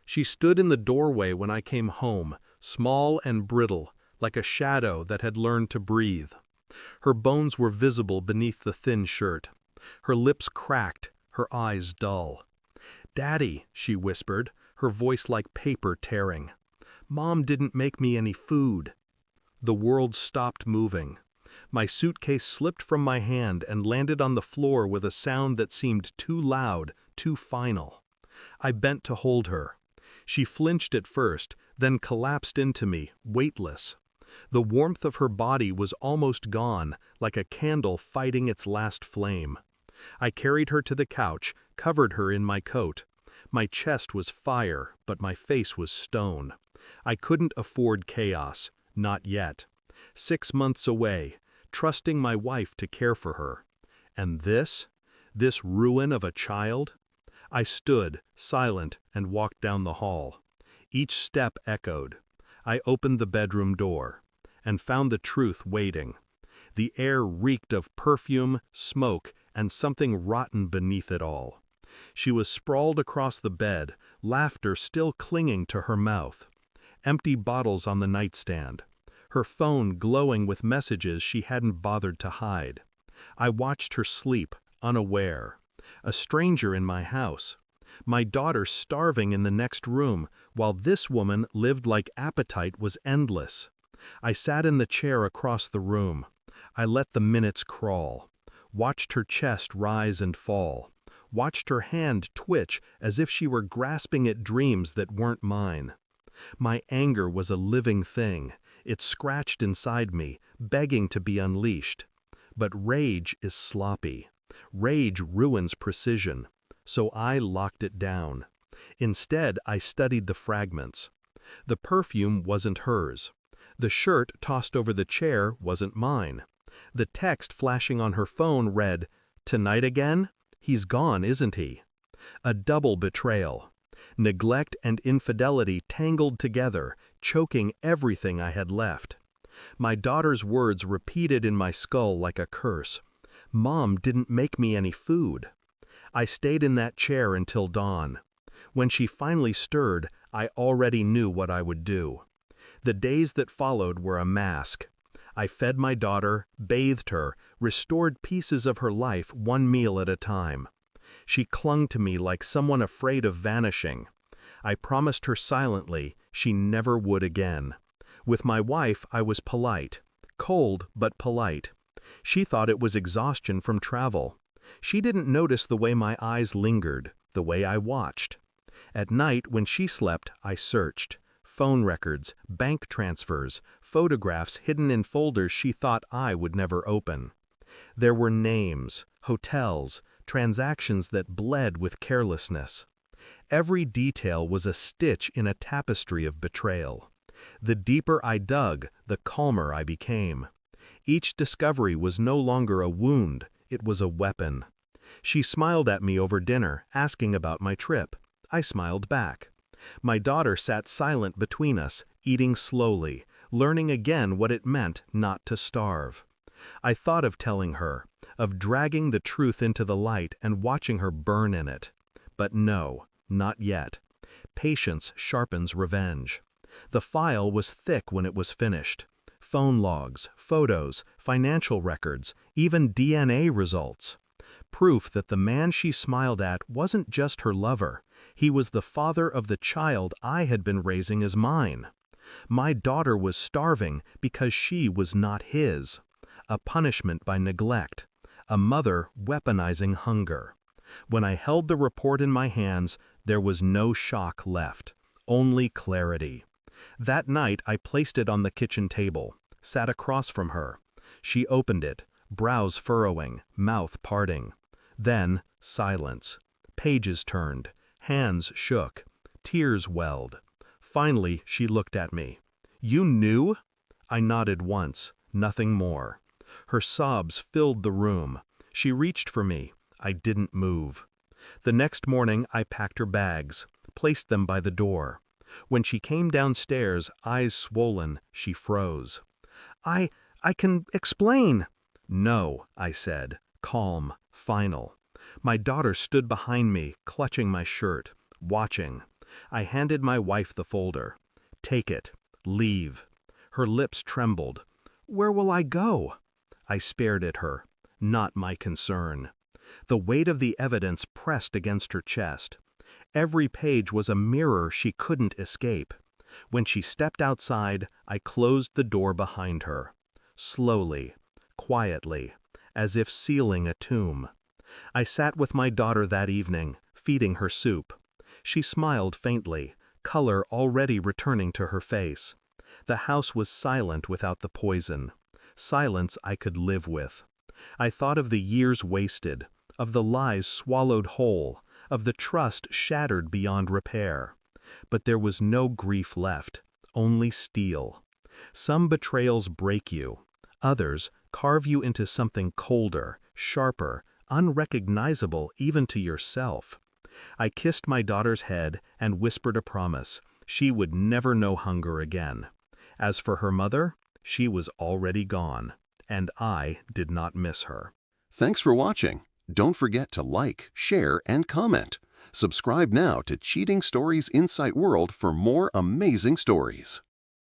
She stood in the doorway when I came home, small and brittle, like a shadow that had learned to breathe. Her bones were visible beneath the thin shirt. Her lips cracked, her eyes dull. "Daddy," she whispered, her voice like paper tearing. "Mom didn't make me any food." The world stopped moving. My suitcase slipped from my hand and landed on the floor with a sound that seemed too loud, too final. I bent to hold her. She flinched at first, then collapsed into me, weightless. The warmth of her body was almost gone, like a candle fighting its last flame. I carried her to the couch, covered her in my coat. My chest was fire, but my face was stone. I couldn't afford chaos, not yet. 6 months away, trusting my wife to care for her. And this ruin of a child? I stood, silent, and walked down the hall. Each step echoed. I opened the bedroom door, and found the truth waiting. The air reeked of perfume, smoke, and something rotten beneath it all. She was sprawled across the bed, laughter still clinging to her mouth. Empty bottles on the nightstand. Her phone glowing with messages she hadn't bothered to hide. I watched her sleep, unaware. A stranger in my house. My daughter starving in the next room, while this woman lived like appetite was endless. I sat in the chair across the room. I let the minutes crawl. Watched her chest rise and fall. Watched her hand twitch as if she were grasping at dreams that weren't mine. My anger was a living thing. It scratched inside me, begging to be unleashed. But rage is sloppy. Rage ruins precision. So I locked it down. Instead, I studied the fragments. The perfume wasn't hers. The shirt tossed over the chair wasn't mine. The text flashing on her phone read, "Tonight again? He's gone, isn't he?" A double betrayal. Neglect and infidelity tangled together, choking everything I had left. My daughter's words repeated in my skull like a curse. "Mom didn't make me any food." I stayed in that chair until dawn. When she finally stirred, I already knew what I would do. The days that followed were a mask. I fed my daughter, bathed her, restored pieces of her life one meal at a time. She clung to me like someone afraid of vanishing. I promised her silently she never would again. With my wife, I was polite. Cold, but polite. She thought it was exhaustion from travel. She didn't notice the way my eyes lingered, the way I watched. At night, when she slept, I searched. Phone records, bank transfers, photographs hidden in folders she thought I would never open. There were names, hotels, transactions that bled with carelessness. Every detail was a stitch in a tapestry of betrayal. The deeper I dug, the calmer I became. Each discovery was no longer a wound, it was a weapon. She smiled at me over dinner, asking about my trip. I smiled back. My daughter sat silent between us, eating slowly, learning again what it meant not to starve. I thought of telling her, of dragging the truth into the light and watching her burn in it. But no, not yet. Patience sharpens revenge. The file was thick when it was finished. Phone logs, photos, financial records, even DNA results. Proof that the man she smiled at wasn't just her lover. He was the father of the child I had been raising as mine. My daughter was starving because she was not his. A punishment by neglect. A mother weaponizing hunger. When I held the report in my hands, there was no shock left. Only clarity. That night I placed it on the kitchen table, sat across from her. She opened it, brows furrowing, mouth parting. Then, silence. Pages turned, hands shook, tears welled. Finally, she looked at me. "You knew?" I nodded once, nothing more. Her sobs filled the room. She reached for me. I didn't move. The next morning, I packed her bags, placed them by the door. When she came downstairs, eyes swollen, she froze. I can explain." "No," I said, calm, final. My daughter stood behind me, clutching my shirt, watching. I handed my wife the folder. "Take it. Leave." Her lips trembled. "Where will I go?" I stared at her. Not my concern. The weight of the evidence pressed against her chest. Every page was a mirror she couldn't escape. When she stepped outside, I closed the door behind her. Slowly, quietly, as if sealing a tomb. I sat with my daughter that evening, feeding her soup. She smiled faintly, color already returning to her face. The house was silent without the poison. Silence I could live with. I thought of the years wasted, of the lies swallowed whole, of the trust shattered beyond repair. But there was no grief left, only steel. Some betrayals break you. Others carve you into something colder, sharper, unrecognizable even to yourself. I kissed my daughter's head and whispered a promise. She would never know hunger again. As for her mother, she was already gone, and I did not miss her. Thanks for watching. Don't forget to like, share, and comment. Subscribe now to Cheating Stories Insight World for more amazing stories.